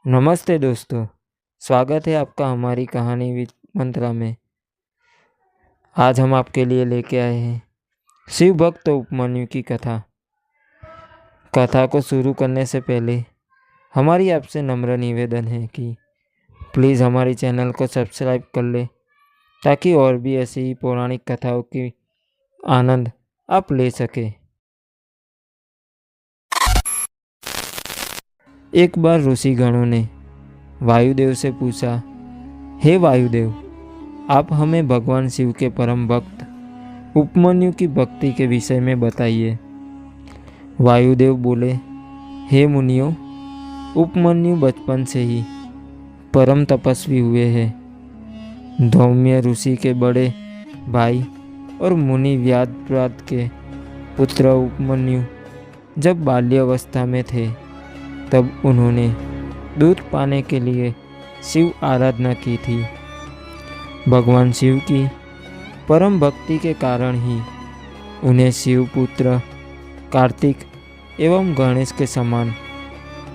नमस्ते दोस्तों, स्वागत है आपका हमारी कहानी विद मंत्रा में। आज हम आपके लिए लेके आए हैं शिव भक्त उपमन्यु की कथा। कथा को शुरू करने से पहले हमारी आपसे नम्र निवेदन है कि प्लीज़ हमारी चैनल को सब्सक्राइब कर ले ताकि और भी ऐसी ही पौराणिक कथाओं की आनंद आप ले सके। एक बार ऋषिगणों ने वायुदेव से पूछा, हे वायुदेव, आप हमें भगवान शिव के परम भक्त उपमन्यु की भक्ति के विषय में बताइए। वायुदेव बोले, हे मुनियों, उपमन्यु बचपन से ही परम तपस्वी हुए हैं। धौम्य ऋषि के बड़े भाई और मुनि व्यासव्रत के पुत्र उपमन्यु जब बाल्यावस्था में थे तब उन्होंने दूध पाने के लिए शिव आराधना की थी। भगवान शिव की परम भक्ति के कारण ही उन्हें शिव पुत्र कार्तिक एवं गणेश के समान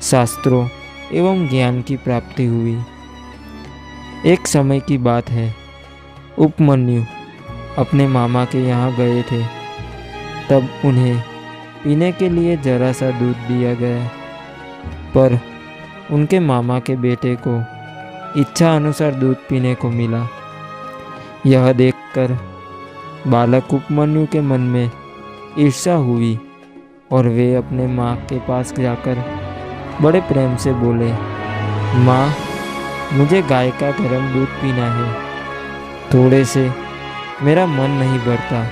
शास्त्रों एवं ज्ञान की प्राप्ति हुई। एक समय की बात है, उपमन्यु अपने मामा के यहाँ गए थे। तब उन्हें पीने के लिए जरा सा दूध दिया गया, पर उनके मामा के बेटे को इच्छा अनुसार दूध पीने को मिला। यह देखकर बालक उपमन्यु के मन में ईर्ष्या हुई और वे अपने माँ के पास जाकर बड़े प्रेम से बोले, माँ, मुझे गाय का गर्म दूध पीना है। थोड़े से मेरा मन नहीं भरता।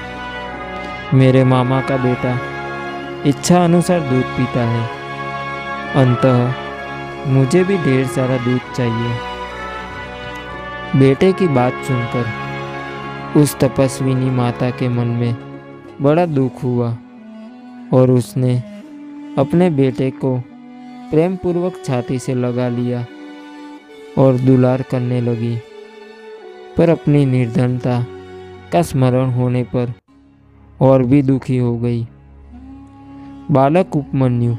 मेरे मामा का बेटा इच्छा अनुसार दूध पीता है, अंततः मुझे भी ढेर सारा दूध चाहिए। बेटे की बात सुनकर उस तपस्विनी माता के मन में बड़ा दुख हुआ और उसने अपने बेटे को प्रेम पूर्वक छाती से लगा लिया और दुलार करने लगी। पर अपनी निर्धनता का स्मरण होने पर और भी दुखी हो गई। बालक उपमन्यु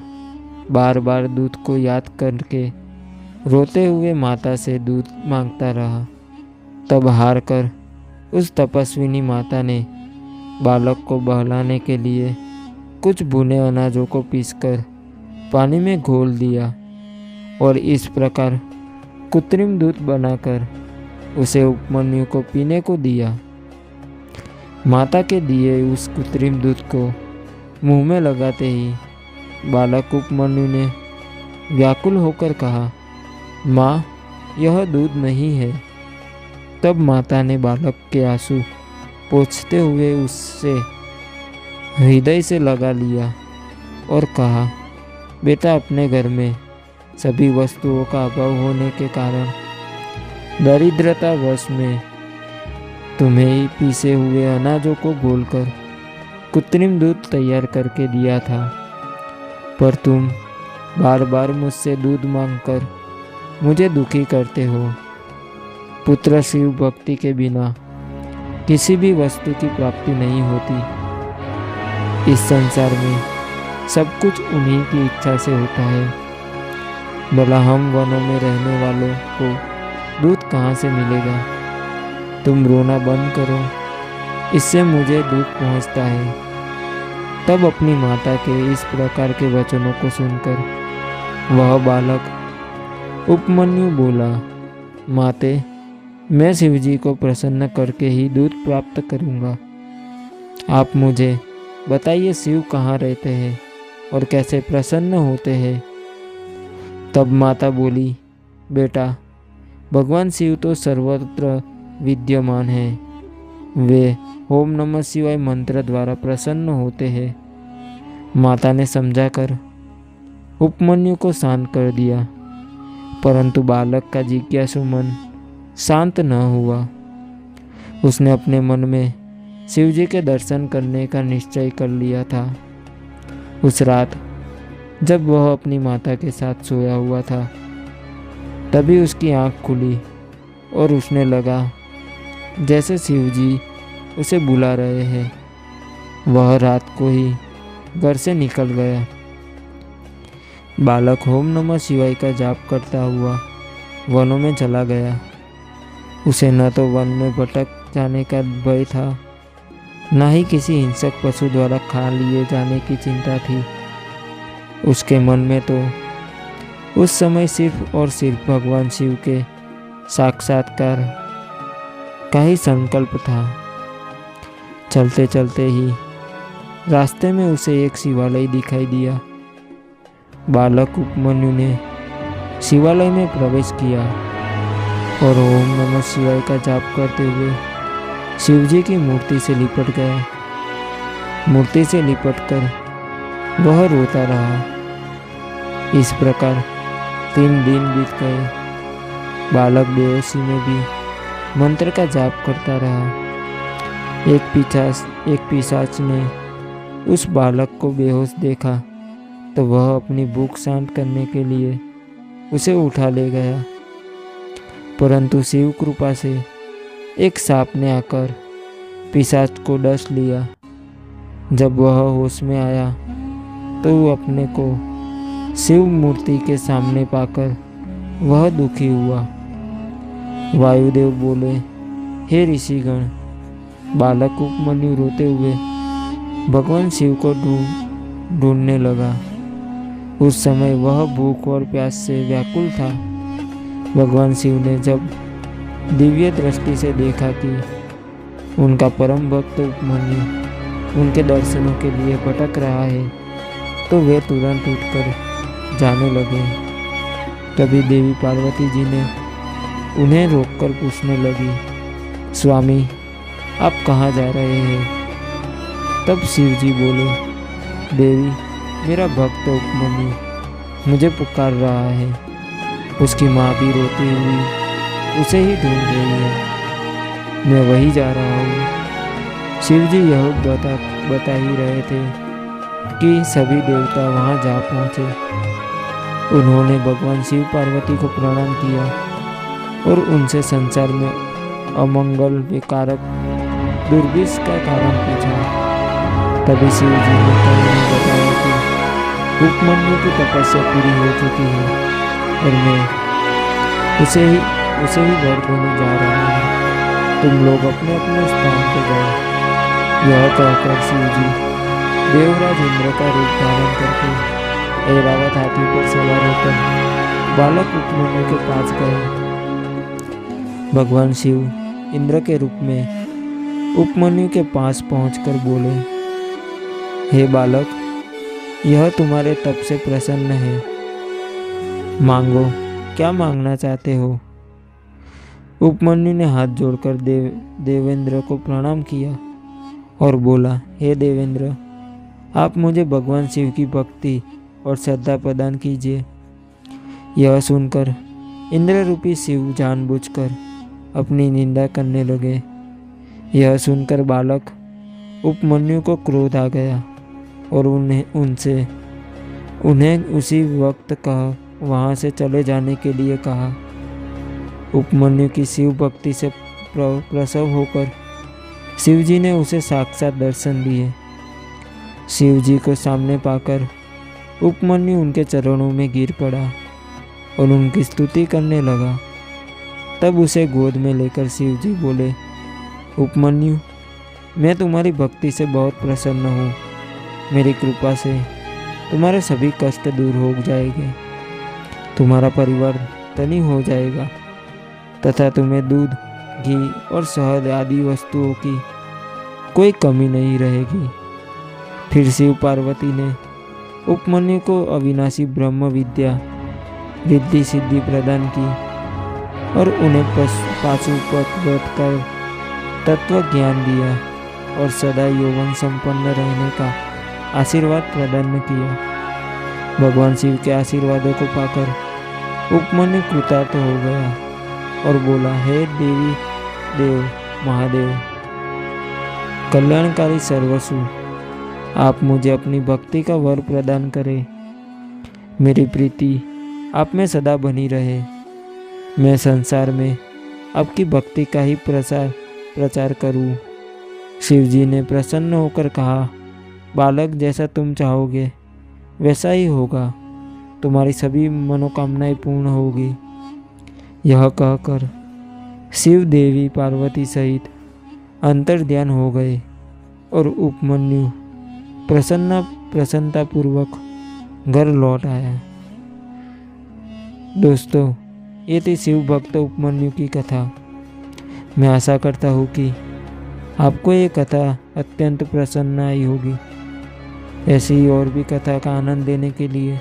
बार बार दूध को याद करके रोते हुए माता से दूध मांगता रहा। तब हार कर उस तपस्विनी माता ने बालक को बहलाने के लिए कुछ भुने अनाजों को पीसकर पानी में घोल दिया और इस प्रकार कृत्रिम दूध बनाकर उसे उपमन्यु को पीने को दिया। माता के दिए उस कृत्रिम दूध को मुंह में लगाते ही बालक उपमन्यु ने व्याकुल होकर कहा, माँ, यह दूध नहीं है। तब माता ने बालक के आंसू पोंछते हुए उससे हृदय से लगा लिया और कहा, बेटा, अपने घर में सभी वस्तुओं का अभाव होने के कारण दरिद्रता वश में तुम्हें पीसे हुए अनाजों को घोलकर कृत्रिम दूध तैयार करके दिया था, पर तुम बार बार मुझसे दूध मांगकर मुझे दुखी करते हो। पुत्र शिव भक्ति के बिना किसी भी वस्तु की प्राप्ति नहीं होती। इस संसार में सब कुछ उन्हीं की इच्छा से होता है। भला हम वनों में रहने वालों को दूध कहाँ से मिलेगा? तुम रोना बंद करो, इससे मुझे दुख पहुँचता है। तब अपनी माता के इस प्रकार के वचनों को सुनकर वह बालक उपमन्यु बोला, माते, मैं शिवजी को प्रसन्न करके ही दूध प्राप्त करूंगा। आप मुझे बताइए, शिव कहाँ रहते हैं और कैसे प्रसन्न होते हैं? तब माता बोली, बेटा, भगवान शिव तो सर्वत्र विद्यमान है। वे ओम नमः शिवाय मंत्र द्वारा प्रसन्न होते हैं। माता ने समझाकर उपमन्यु को शांत कर दिया, परंतु बालक का जिज्ञासु मन शांत न हुआ। उसने अपने मन में शिवजी के दर्शन करने का निश्चय कर लिया था। उस रात जब वह अपनी माता के साथ सोया हुआ था, तभी उसकी आंख खुली और उसने लगा जैसे शिवजी उसे बुला रहे हैं। वह रात को ही घर से निकल गया। बालक ओम नमः शिवाय का जाप करता हुआ वनों में चला गया। उसे न तो वन में भटक जाने का भय था, न ही किसी हिंसक पशु द्वारा खा लिए जाने की चिंता थी। उसके मन में तो उस समय सिर्फ और सिर्फ भगवान शिव के साक्षात्कार का ही संकल्प था। चलते चलते ही रास्ते में उसे एक शिवालय दिखाई दिया। बालक उपमन्यु ने शिवालय में प्रवेश किया और ओम नमः शिवाय का जाप करते हुए शिवजी की मूर्ति से लिपट गया। मूर्ति से लिपटकर वह रोता रहा। इस प्रकार 3 दिन बीत गए। बालक बेहोशी में भी मंत्र का जाप करता रहा। एक पिशाच ने उस बालक को बेहोश देखा तो वह अपनी भूख शांत करने के लिए उसे उठा ले गया, परंतु शिव कृपा से एक सांप ने आकर पिशाच को डस लिया। जब वह होश में आया तो अपने को शिव मूर्ति के सामने पाकर वह दुखी हुआ। वायुदेव बोले, हे ऋषिगण, बालक उपमन्यु रोते हुए भगवान शिव को ढूंढने लगा। उस समय वह भूख और प्यास से व्याकुल था। भगवान शिव ने जब दिव्य दृष्टि से देखा कि उनका परम भक्त उपमन्यु उनके दर्शनों के लिए भटक रहा है, तो वे तुरंत उठकर जाने लगे। तभी देवी पार्वती जी ने उन्हें रोककर पूछने लगी, स्वामी, आप कहाँ जा रहे हैं? तब शिव जी बोले, देवी, मेरा भक्त उपमन्यु मुझे पुकार रहा है। उसकी माँ भी रोती हुई उसे ही ढूंढ रही है। मैं वही जा रहा हूँ। शिव जी यह बता ही रहे थे कि सभी देवता वहाँ जा पहुँचे। उन्होंने भगवान शिव पार्वती को प्रणाम किया और उनसे संसार में अमंगल विकारक दुर्भिक्ष का कारण पूछा। तभी शिव जी ने उन्हें बताया कि उपमन्यु की तपस्या पूरी हो चुकी है और मैं उसे ही वर देने जा रहा हूँ। तुम लोग अपने अपने स्थान पर जाओ। यह कहकर शिव जी देवराज इंद्र का रूप धारण करके ऐरावत हाथी पर सवार होकर बालक उपमन्यु के पास गए। भगवान शिव इंद्र के रूप में उपमन्यु के पास पहुंचकर बोले, हे बालक, यह तुम्हारे तप से प्रसन्न है। मांगो, क्या मांगना चाहते हो? उपमन्यु ने हाथ जोड़कर देवेंद्र को प्रणाम किया और बोला, हे देवेंद्र, आप मुझे भगवान शिव की भक्ति और श्रद्धा प्रदान कीजिए। यह सुनकर इंद्र रूपी शिव जानबूझकर अपनी निंदा करने लगे। यह सुनकर बालक उपमन्यु को क्रोध आ गया और उन्हें उसी वक्त कहा वहाँ से चले जाने के लिए कहा। उपमन्यु की शिव भक्ति से प्रसव होकर शिव जी ने उसे साक्षात दर्शन दिए। शिव जी को सामने पाकर उपमन्यु उनके चरणों में गिर पड़ा और उनकी स्तुति करने लगा। तब उसे गोद में लेकर शिव जी बोले, उपमन्यु, मैं तुम्हारी भक्ति से बहुत प्रसन्न हूँ। मेरी कृपा से तुम्हारे सभी कष्ट दूर हो जाएंगे, तुम्हारा परिवार धनी हो जाएगा तथा तुम्हें दूध, घी और शहद आदि वस्तुओं की कोई कमी नहीं रहेगी। फिर शिव पार्वती ने उपमन्यु को अविनाशी ब्रह्म विद्या रिद्धि सिद्धि प्रदान की और उन्हें पाशुपत व्रत कर तत्व ज्ञान दिया और सदा यौवन संपन्न रहने का आशीर्वाद प्रदान किया। भगवान शिव के आशीर्वादों को पाकर उपमन्यु कृतार्थ हो गया और बोला, हे देवी देव महादेव, कल्याणकारी सर्वस्व, आप मुझे अपनी भक्ति का वर प्रदान करें। मेरी प्रीति आप में सदा बनी रहे। मैं संसार में आपकी भक्ति का ही प्रचार करूं। शिव जी ने प्रसन्न होकर कहा, बालक, जैसा तुम चाहोगे वैसा ही होगा। तुम्हारी सभी मनोकामनाएं पूर्ण होगी। यह कहकर शिव देवी पार्वती सहित अंतर्ध्यान हो गए और उपमन्यु प्रसन्नतापूर्वक घर लौट आया। दोस्तों, ये थी शिव भक्त उपमन्यु की कथा। मैं आशा करता हूँ कि आपको ये कथा अत्यंत प्रसन्न आई होगी। ऐसी ही और भी कथा का आनंद लेने के लिए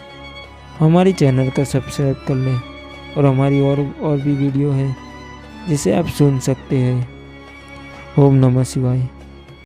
हमारी चैनल को सब्सक्राइब कर लें और हमारी और भी वीडियो है जिसे आप सुन सकते हैं। ओम नमः शिवाय।